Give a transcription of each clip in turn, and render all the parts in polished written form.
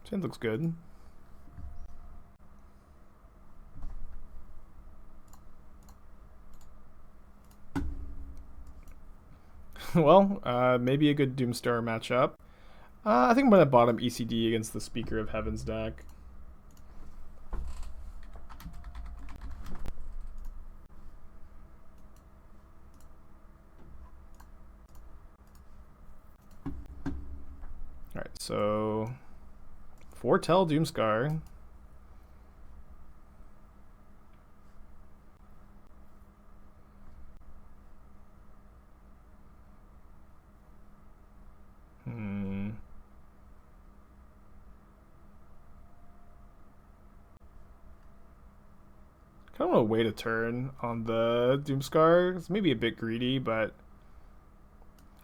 10 looks good. Well, maybe a good Doomskar matchup. I think I'm going to bottom ECD against the Speaker of Heavens deck. Alright, so Foretell Doomskar. Kind of want to wait a turn on the Doomskar. It's maybe a bit greedy, but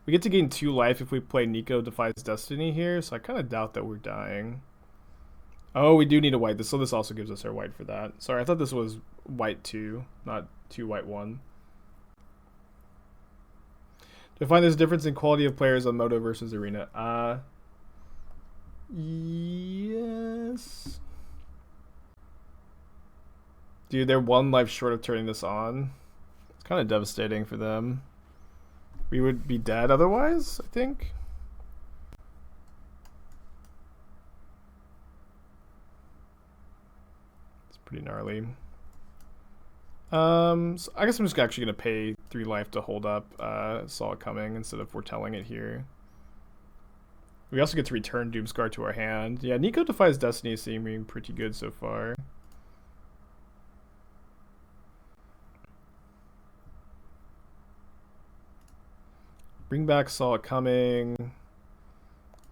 we get to gain 2 life if we play Niko Defies Destiny here, so I kind of doubt that we're dying. Oh, we do need a white, so this also gives us our white for that. Sorry, I thought this was white 2, not 2 white 1. Do you find there's a difference in quality of players on Moto versus Arena? Yes. Dude, they're 1 life short of turning this on. It's kind of devastating for them. We would be dead otherwise, I think. It's pretty gnarly. So I guess I'm just actually going to pay 3 life to hold up Saw It Coming instead of foretelling it here. We also get to return Doomskar to our hand. Yeah, Niko Defies Destiny is seeming pretty good so far. Bring back Saw It Coming.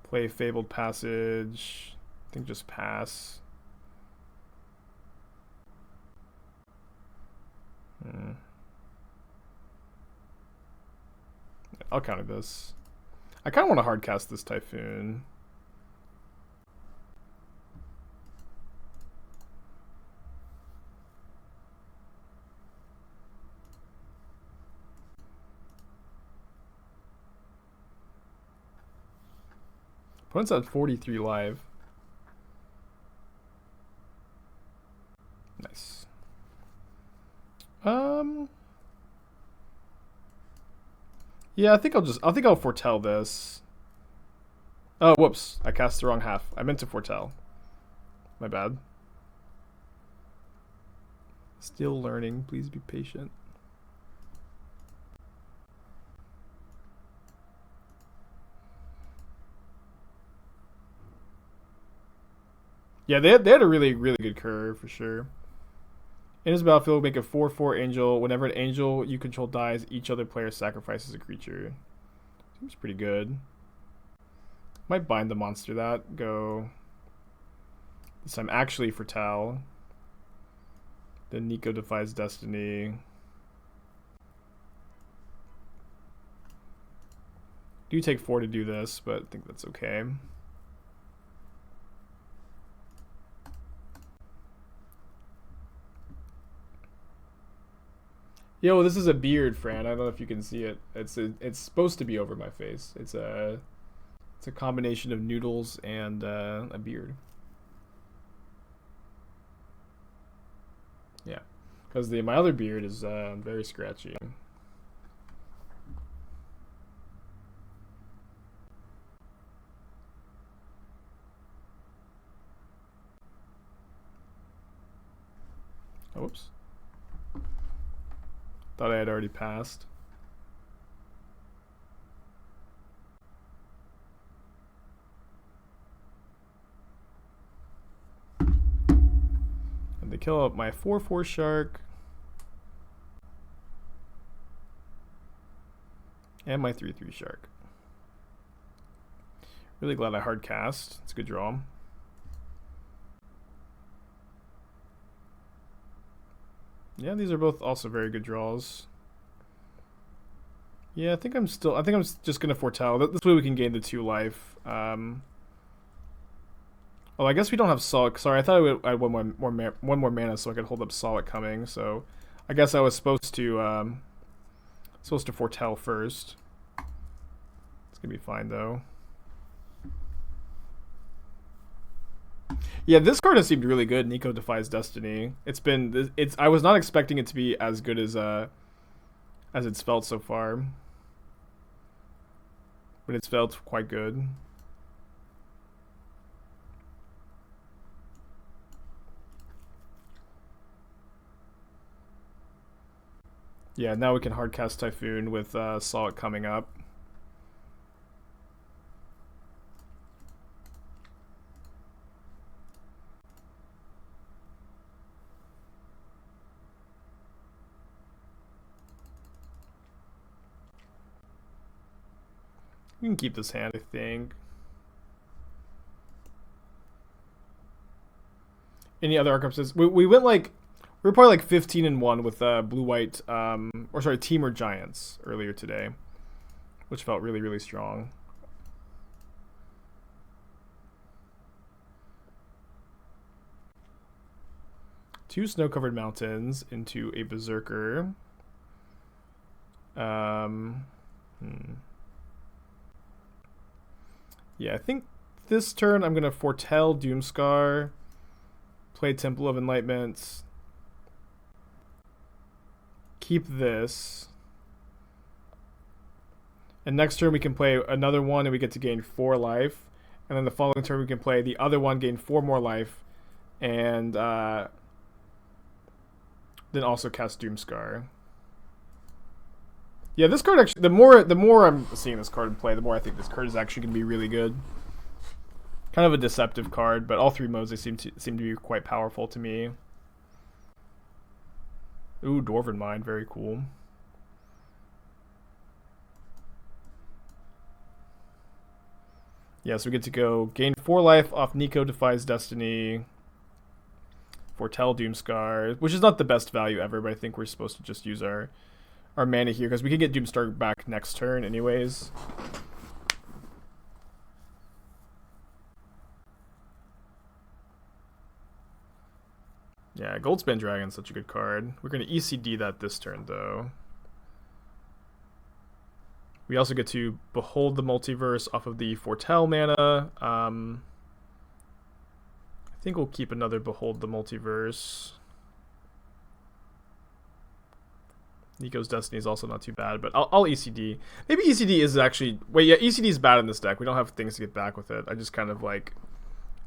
Play Fabled Passage. I think just pass. I'll counter this. I kind of want to hard cast this Typhoon. Opponent's at 43 live. Nice. Yeah, I think I'll foretell this. Oh, whoops. I cast the wrong half. I meant to foretell. My bad. Still learning. Please be patient. Yeah, they had a really good curve for sure. In his battlefield, make a 4/4 angel. Whenever an angel you control dies, each other player sacrifices a creature. Seems pretty good. Might bind the monster that. Go. This time actually foretell. Then Niko Defies Destiny. Do take 4 to do this, but I think that's okay. Yo, this is a beard, Fran. I don't know if you can see it. It's supposed to be over my face. It's a combination of noodles and a beard. Yeah, because my other beard is very scratchy. Oops. Thought I had already passed. And they kill up my 4/4 shark. And my 3/3 shark. Really glad I hard cast. It's a good draw. Yeah, these are both also very good draws. Yeah, I think I'm just gonna foretell. This way we can gain the 2 life. Oh, I guess we don't have Saw It. Sorry, I thought I had one more mana so I could hold up Saw It Coming. So I guess I was supposed to foretell first. It's gonna be fine though. Yeah, this card has seemed really good. Niko Defies Destiny. It's. I was not expecting it to be as good as it's felt so far, but it's felt quite good. Yeah, now we can hardcast Typhoon with Saw It coming up. We can keep this hand, I think. Any other archetypes? We went like we were probably like 15-1 with blue white or sorry, Teamer Giants earlier today, which felt really really strong. Two snow-covered mountains into a berserker. Yeah, I think this turn I'm gonna foretell Doomskar, play Temple of Enlightenment, keep this, and next turn we can play another one and we get to gain 4 life, and then the following turn we can play the other one, gain 4 more life, and then also cast Doomskar. Yeah, this card actually, the more I'm seeing this card in play, the more I think this card is actually going to be really good. Kind of a deceptive card, but all 3 modes they seem to be quite powerful to me. Ooh, Dwarven Mind, very cool. Yeah, so we get to go gain 4 life off Niko Defies Destiny, foretell Doomskar, which is not the best value ever, but I think we're supposed to just use our mana here because we can get Doomskar back next turn anyways. Yeah, Goldspan Dragon's such a good card. We're going to ECD that this turn though. We also get to Behold the Multiverse off of the Foretell mana. I think we'll keep another Behold the Multiverse. Niko's Destiny is also not too bad, but I'll ECD. Maybe ECD is actually... Wait, yeah, ECD is bad in this deck. We don't have things to get back with it. I just kind of, like,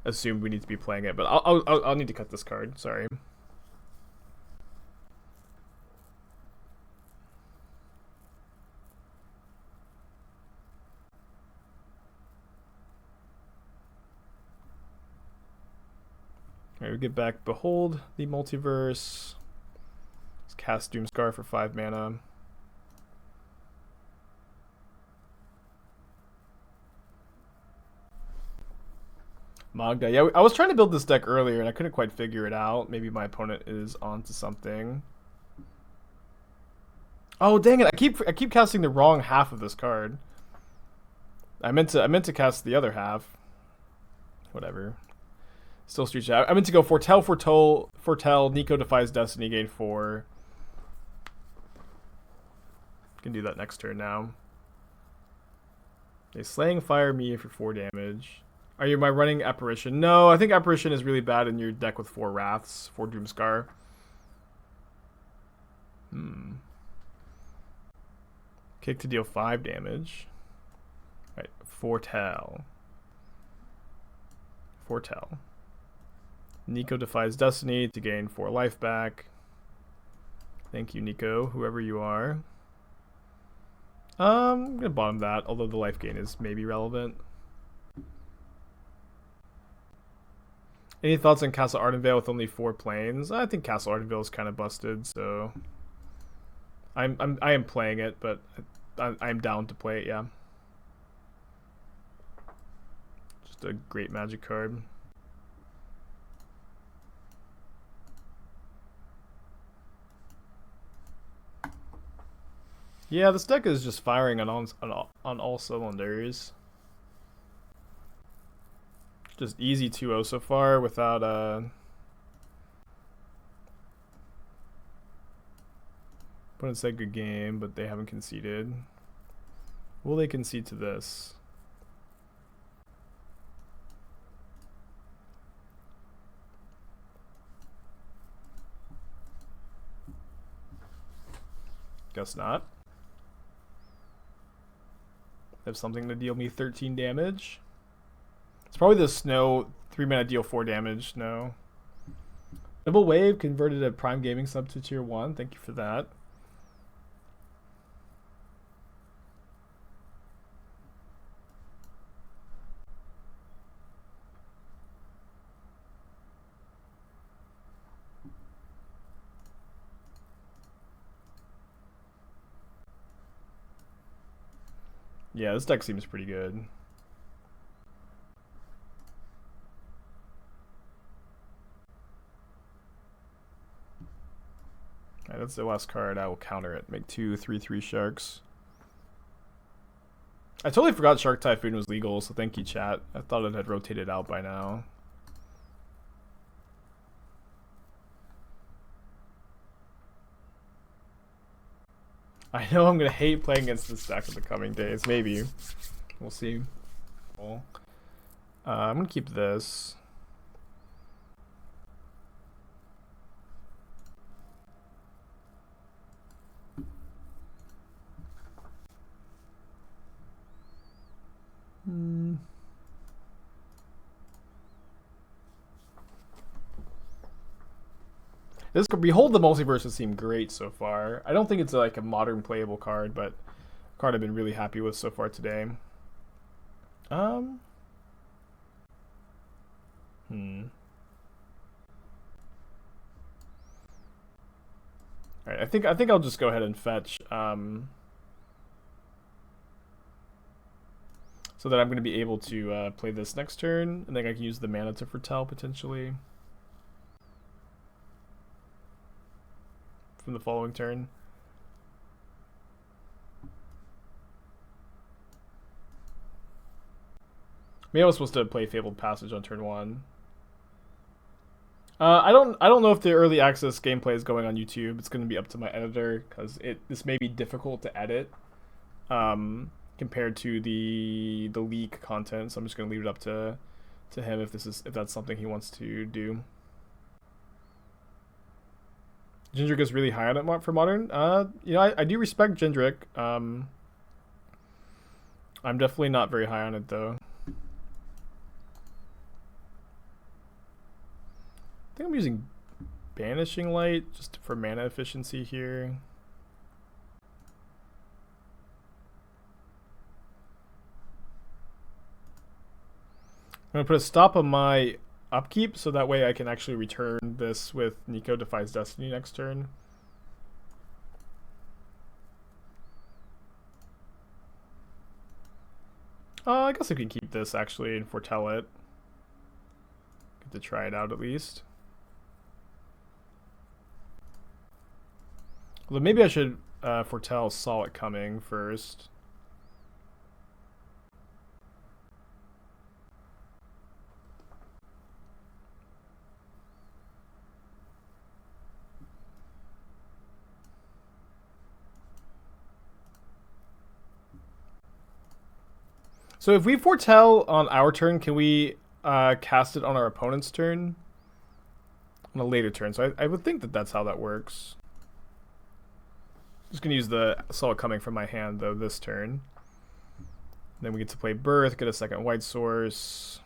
assumed we need to be playing it, but I'll need to cut this card. Sorry. Alright, we get back Behold the Multiverse. Let's cast Doomskar for 5 mana. Magda. Yeah, I was trying to build this deck earlier and I couldn't quite figure it out. Maybe my opponent is onto something. Oh dang it! I keep casting the wrong half of this card. I meant to cast the other half. Whatever. Still Street Chat. I meant to go foretell, Niko Defies Destiny, gain 4. Can do that next turn now. They Slaying Fire me for 4 damage. Are you running Apparition? No, I think Apparition is really bad in your deck with 4 Wraths, 4 Doomskar. Kick to deal 5 damage. Right, Foretell. Niko Defies Destiny to gain 4 life back. Thank you, Niko, whoever you are. I'm gonna bottom that, although the life gain is maybe relevant. Any thoughts on Castle Ardenvale with only 4 planes? I think Castle Ardenvale is kind of busted, so I am playing it, but I'm down to play it. Yeah, just a great Magic card. Yeah, this deck is just firing on all cylinders. Just easy 2-0 so far without opponent said good game, but they haven't conceded. Will they concede to this? Guess not. They have something to deal me 13 damage. It's probably the snow 3-mana deal 4 damage. No. Double Wave converted a Prime Gaming sub to tier 1. Thank you for that. Yeah, this deck seems pretty good. Alright, that's the last card. I will counter it. Make 2 3/3 sharks. I totally forgot Shark Typhoon was legal, so thank you, chat. I thought it had rotated out by now. I know I'm going to hate playing against this deck in the coming days. Maybe. We'll see. Cool. I'm going to keep this. This Behold the Multiverse has seemed great so far. I don't think it's like a modern playable card, but a card I've been really happy with so far today. Alright, I think I'll just go ahead and fetch so that I'm going to be able to play this next turn, and then I can use the mana to foretell potentially from the following turn. Maybe I was supposed to play Fabled Passage on turn 1. I don't know if the early access gameplay is going on YouTube. It's going to be up to my editor because this may be difficult to edit compared to the leak content. So I'm just going to leave it up to him if that's something he wants to do. Jindrik is really high on it for modern. You know, I do respect Jindrik. I'm definitely not very high on it though. I think I'm using Banishing Light just for mana efficiency here. I'm going to put a stop on my upkeep so that way I can actually return this with Niko Defies Destiny next turn. I guess I can keep this actually and foretell it. Get to try it out at least. Although maybe I should foretell saw it coming first. So if we foretell on our turn, can we cast it on our opponent's turn? On a later turn. So I would think that that's how that works. Just going to use the saw it coming from my hand, though, this turn. Then we get to play Birth, get a second white source.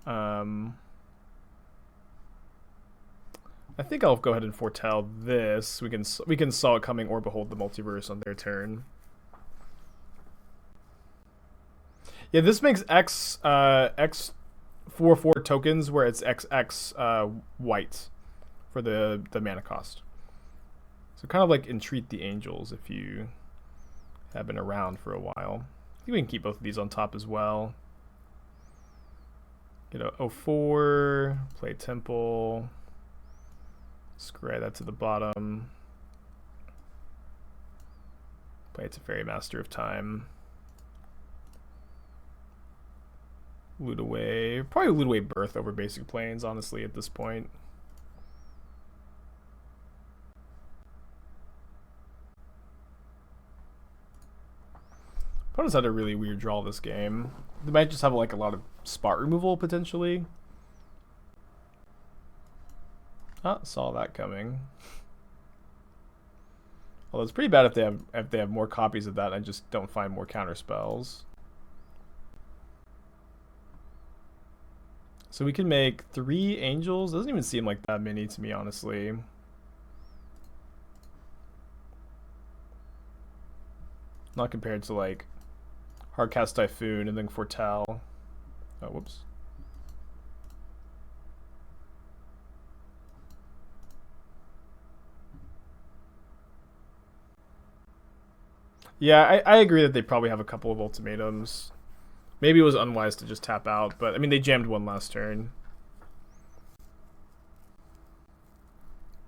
I think I'll go ahead and foretell this. We can saw it coming or Behold the Multiverse on their turn. Yeah, this makes X 4/4 tokens where it's XX white for the mana cost. So kind of like Entreat the Angels if you have been around for a while. I think we can keep both of these on top as well. Get a 04, play Temple, scry that to the bottom, play Teferi, Master of Time, loot away, probably loot away Birth over Basic Plains, honestly, at this point. Opponents had a really weird draw this game. They might just have like a lot of spot removal potentially. Ah, saw that coming. Well, it's pretty bad if they have more copies of that. I just don't find more counter spells. So we can make 3 angels. Doesn't even seem like that many to me, honestly. Not compared to like Castle Typhoon and then Foretell. Oh, whoops. Yeah, I agree that they probably have a couple of ultimatums. Maybe it was unwise to just tap out, but I mean they jammed one last turn.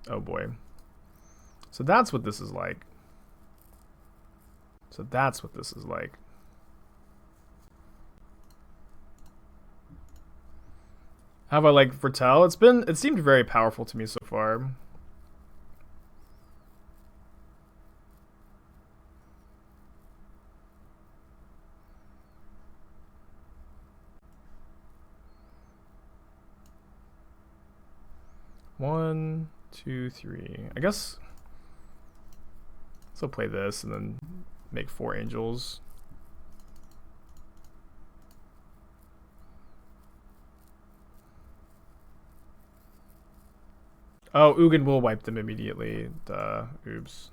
Oh boy. So that's what this is like. How about like Foretell? It seemed very powerful to me so far. One, two, three. I guess so. Play this and then make 4 angels. Oh, Ugin will wipe them immediately. Duh. Oops.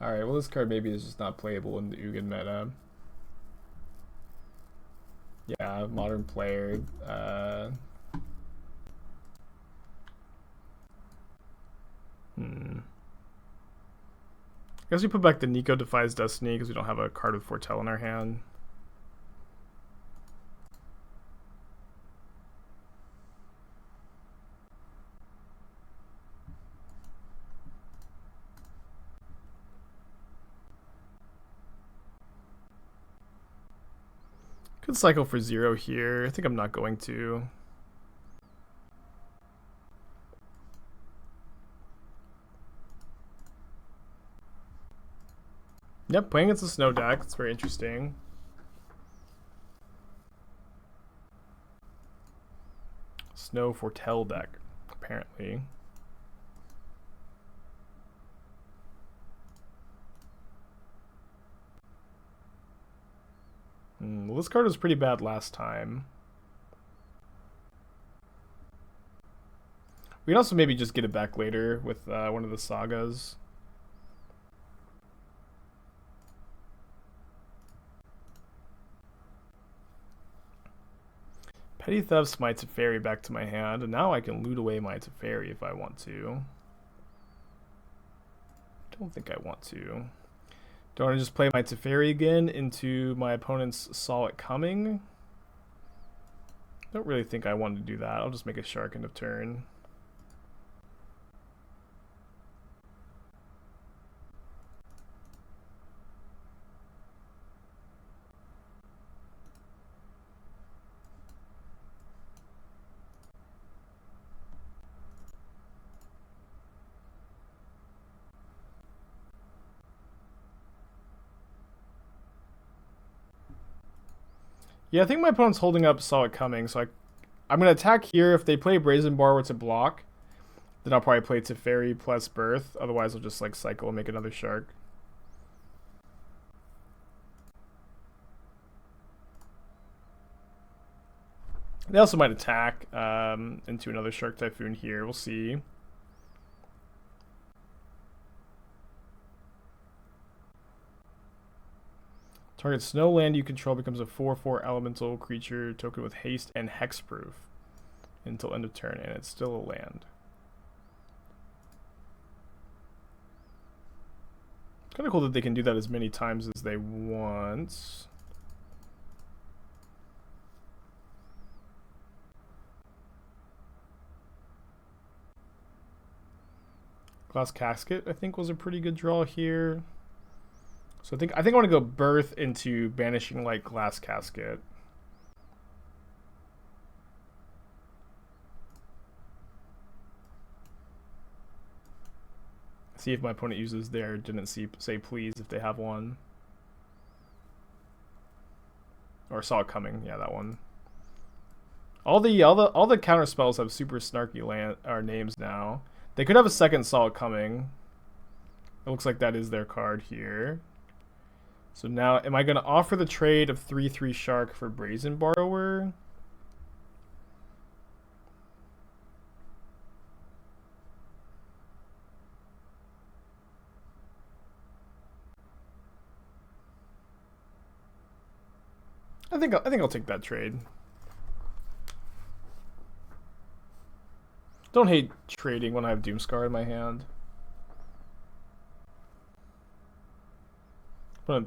Alright, well this card maybe is just not playable in the Ugin meta. Yeah, modern player. I guess we put back the Niko Defies Destiny because we don't have a card with Foretell in our hand. Could cycle for 0 here. I think I'm not going to. Yep, playing against a snow deck. It's very interesting. Snow Foretell deck, apparently. Well, this card was pretty bad last time. We can also maybe just get it back later with one of the sagas. Petty Theft my Teferi back to my hand, and now I can loot away my Teferi if I want to. Don't think I want to. Don't want to just play my Teferi again into my opponent's Saw It Coming. Don't really think I want to do that. I'll just make a Shark end of turn. Yeah, I think my opponent's holding up Saw It Coming, so I'm going to attack here. If they play Brazen Bar with a block, then I'll probably play Teferi plus Birth. Otherwise, I'll just like cycle and make another Shark. They also might attack into another Shark Typhoon here. We'll see. Target snow land you control becomes a 4/4 elemental creature token with haste and hexproof until end of turn, and it's still a land. Kind of cool that they can do that as many times as they want. Glass Casket, I think, was a pretty good draw here. So I think I want to go Birth into Banishing like Glass Casket. See if my opponent uses their didn't say please if they have one. Or Saw It Coming, yeah, that one. All the counter spells have super snarky names now. They could have a second Saw It Coming. It looks like that is their card here. So now, am I going to offer the trade of 3/3 Shark for Brazen Borrower? I think I'll take that trade. Don't hate trading when I have Doomskar in my hand. I'm gonna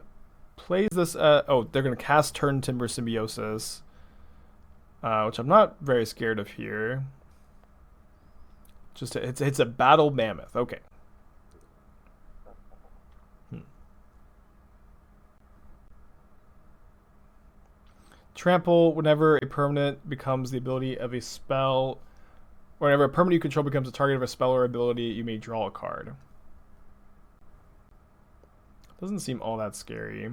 play this. Oh, they're gonna cast Turn Timber Symbiosis, which I'm not very scared of here. Just it's a Battle Mammoth. Okay. Trample, whenever a permanent becomes the ability of a spell, whenever a permanent you control becomes a target of a spell or ability, you may draw a card. Doesn't seem all that scary.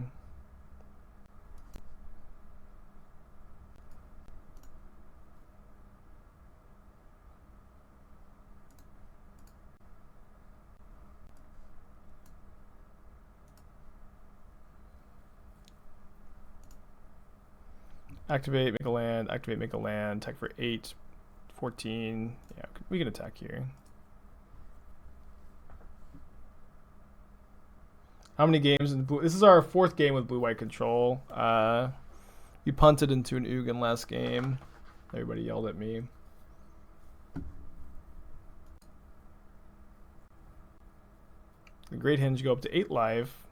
Activate, make a land, activate, make a land, attack for 8, 14. Yeah, we can attack here. How many games in blue? This is our 4th game with blue-white control. We punted into an Ugin last game. Everybody yelled at me. The Great Hinge go up to 8 life.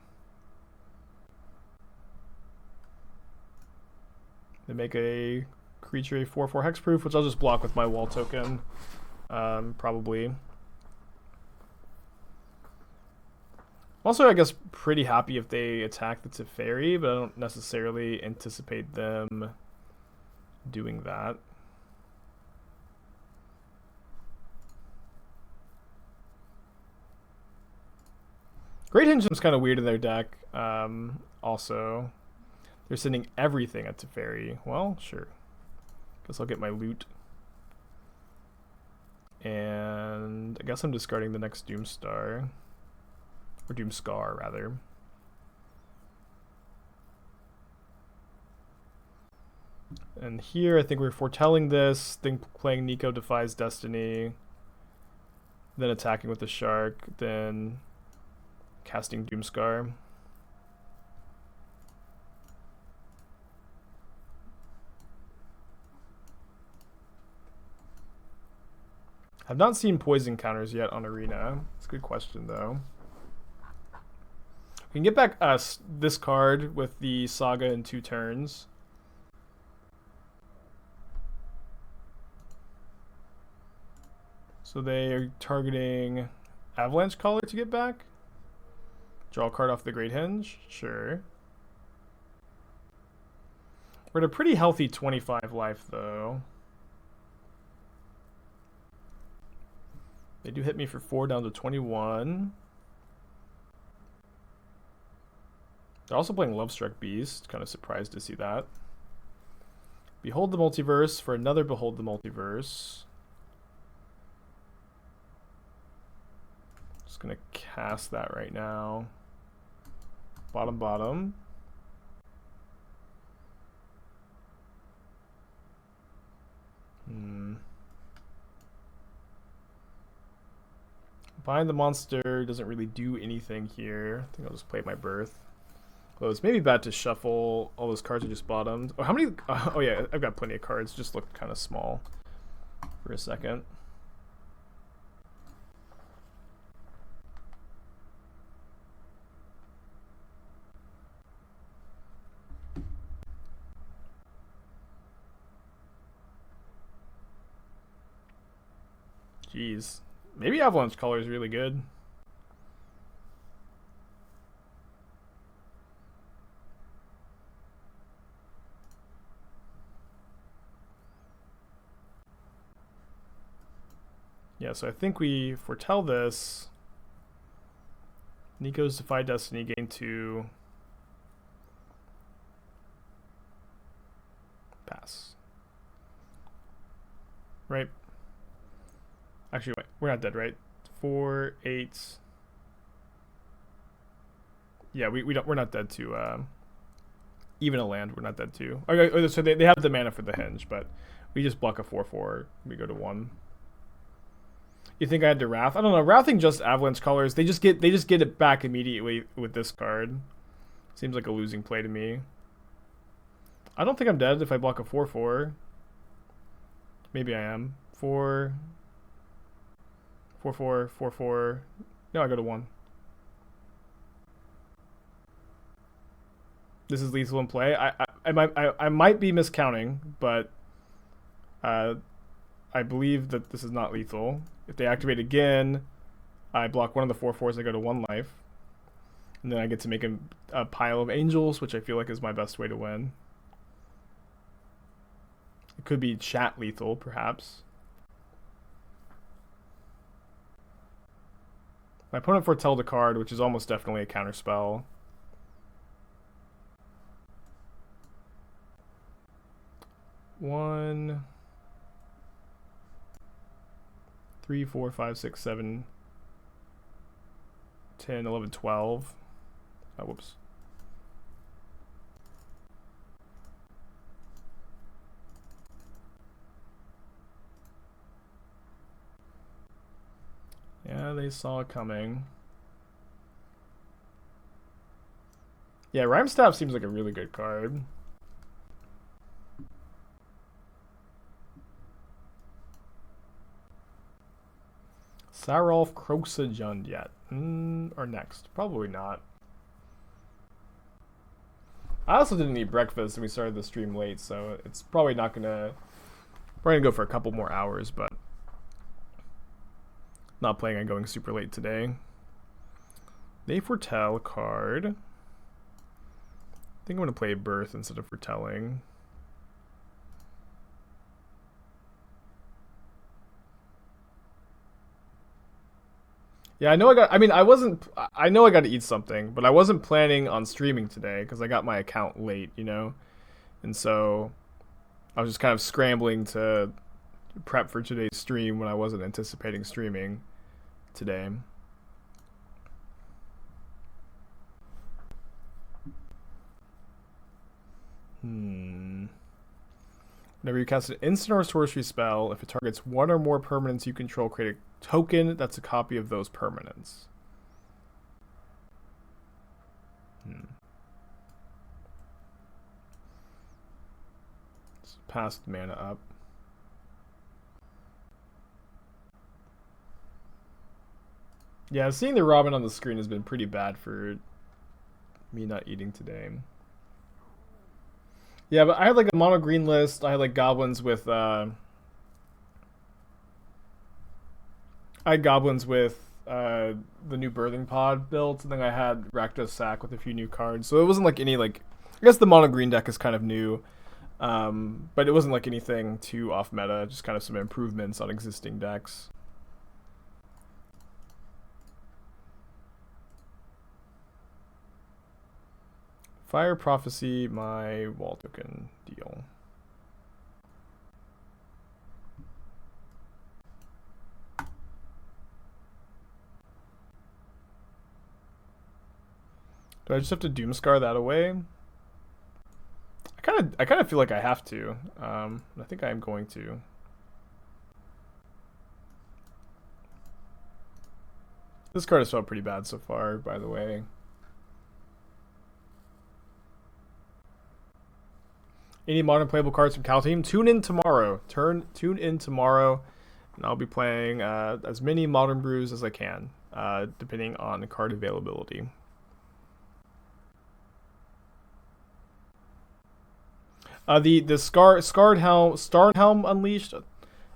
They make a creature a 4/4 hexproof, which I'll just block with my wall token, probably. Also, I guess pretty happy if they attack the Teferi, but I don't necessarily anticipate them doing that. Great Hinge's kind of weird in their deck. Also, they're sending everything at Teferi. Well, sure. Guess I'll get my loot. And I guess I'm discarding the next Doomstar. Or Doomskar, rather. And here, I think we're foretelling this, then playing Niko Defies Destiny, then attacking with the Shark, then casting Doomskar. I've not seen poison counters yet on Arena. It's a good question, though. We can get back this card with the Saga in 2 turns. So they are targeting Avalanche Caller to get back. Draw a card off the Great Hinge. Sure. We're at a pretty healthy 25 life, though. They do hit me for 4 down to 21. They're also playing Lovestruck Beast. Kind of surprised to see that. Behold the Multiverse for another Behold the Multiverse. Just gonna cast that right now. Bottom. Bind the monster doesn't really do anything here. I think I'll just play my Birth. Well, it's maybe bad to shuffle all those cards I just bottomed. Oh, how many? Oh yeah, I've got plenty of cards. Just looked kind of small for a second. Jeez. Maybe Avalanche Caller is really good. Yeah, so I think we foretell this. Niko's Defy Destiny, gain 2. Pass. Right? Actually, wait, we're not dead, right? 4, 8. Yeah, we're not dead to even a land. We're not dead to. Okay, so they have the mana for the henge, but we just block a 4/4. We go to 1. You think I had to Wrath? I don't know. Wrathing just Avalanche colors. They just get it back immediately with this card. Seems like a losing play to me. I don't think I'm dead if I block a 4/4. Maybe I am. 4 4/4 4/4. No, I go to 1. This is lethal in play. I might be miscounting, but I believe that this is not lethal. If they activate again, I block one of the 4/4s. I go to 1 life, and then I get to make a pile of angels, which I feel like is my best way to win. It could be chat lethal, perhaps. My opponent foretelled a card, which is almost definitely a counterspell. One, 3, 4, 5, 6, 7, 10, 11, 12. Oh, whoops. Yeah, they saw it coming. Yeah, Rhyme Staff seems like a really good card. Sarolf Kroxa yet? Or next? Probably not. I also didn't eat breakfast and we started the stream late, so it's probably not gonna... We're gonna go for a couple more hours, but... Not planning on going super late today. They foretell card. I think I'm gonna play Birth instead of foretelling. Yeah, I know I know I got to eat something, but I wasn't planning on streaming today because I got my account late, you know? And so I was just kind of scrambling to prep for today's stream when I wasn't anticipating streaming today. Whenever you cast an instant or sorcery spell, if it targets one or more permanents you control, create a token that's a copy of those permanents. Let's pass the mana up. Yeah, seeing the Robin on the screen has been pretty bad for me not eating today. Yeah, but I had like a mono green list. I had like goblins with I had goblins with the new birthing pod built, and then I had Rakdos Sack with a few new cards. So it wasn't like any like I guess the mono green deck is kind of new. But it wasn't like anything too off meta, just kind of some improvements on existing decks. Fire Prophecy, my wall token deal. Do I just have to Doomskar that away? I kind of feel like I have to. I think I am going to. This card has felt pretty bad so far, by the way. Any modern playable cards from Kaldheim? Tune in tomorrow. Tune in tomorrow, and I'll be playing as many modern brews as I can, depending on card availability. The Starnheim Unleashed.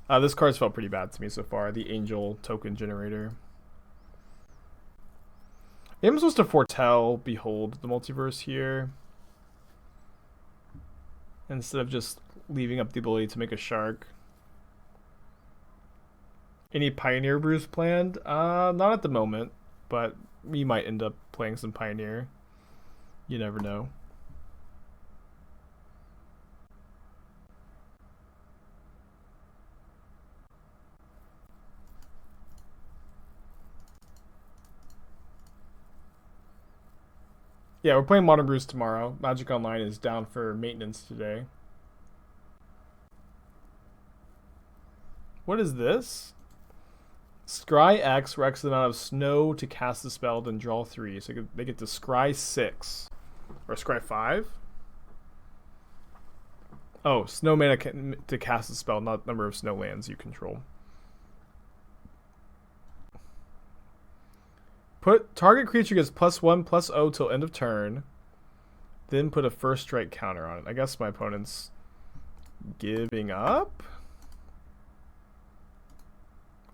This card's felt pretty bad to me so far. The Angel token generator. I'm supposed to foretell Behold the Multiverse here, instead of just leaving up the ability to make a shark. Any Pioneer brews planned? Not at the moment, but we might end up playing some Pioneer. You never know. Yeah, we're playing Modern Brews tomorrow. Magic Online is down for maintenance today. What is this? Scry X reacts the amount of snow to cast the spell, then draw 3. So they get to Scry 6. Or Scry 5? Oh, snow mana to cast the spell, not number of snow lands you control. Put target creature gets +1/+0 till end of turn. Then put a first strike counter on it. I guess my opponent's giving up?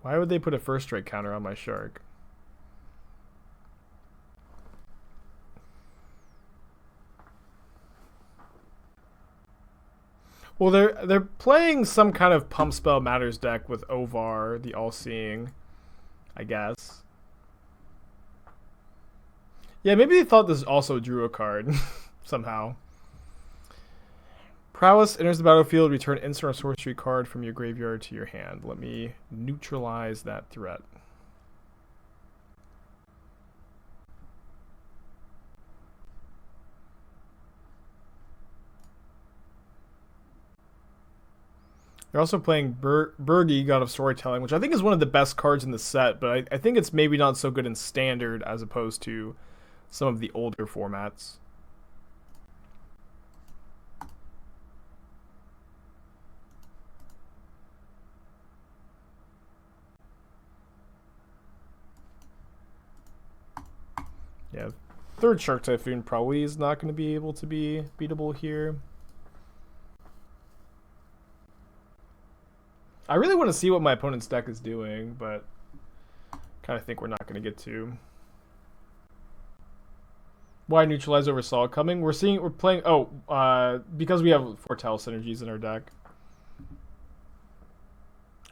Why would they put a first strike counter on my shark? Well, they're playing some kind of Pump Spell Matters deck with Ovar, the All-Seeing, I guess. Yeah, maybe they thought this also drew a card somehow. Prowess enters the battlefield. Return instant or sorcery card from your graveyard to your hand. Let me neutralize that threat. They're also playing Birgi, God of Storytelling, which I think is one of the best cards in the set, but I think it's maybe not so good in Standard as opposed to some of the older formats. Yeah, third Shark Typhoon probably is not going to be able to be beatable here. I really want to see what my opponent's deck is doing, but kind of think we're not going to get to. Why Neutralize over Saw coming? We're playing because we have Foretell synergies in our deck.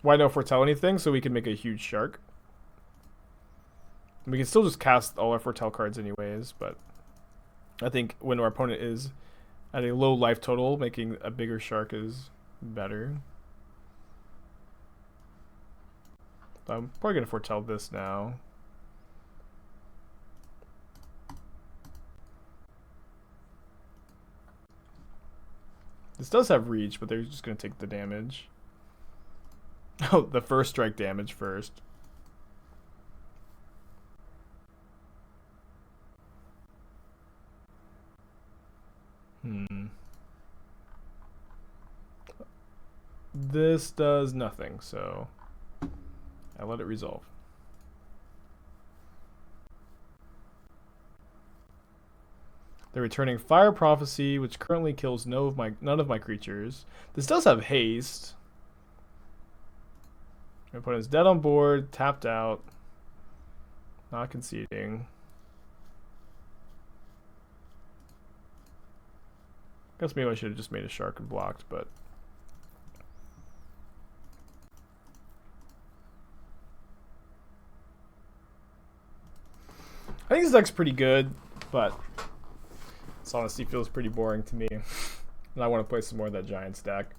Why no Foretell anything? So we can make a huge shark. We can still just cast all our Foretell cards anyways, but I think when our opponent is at a low life total, making a bigger shark is better. I'm probably going to Foretell this now. This does have reach, but they're just going to take the damage. Oh, the first strike damage first. This does nothing, so I let it resolve. They're returning Fire Prophecy, which currently kills none of my creatures. This does have haste. My opponent's dead on board, tapped out, not conceding. Guess maybe I should have just made a shark and blocked, but I think this deck's pretty good, but this honestly feels pretty boring to me. And I want to play some more of that Giants deck.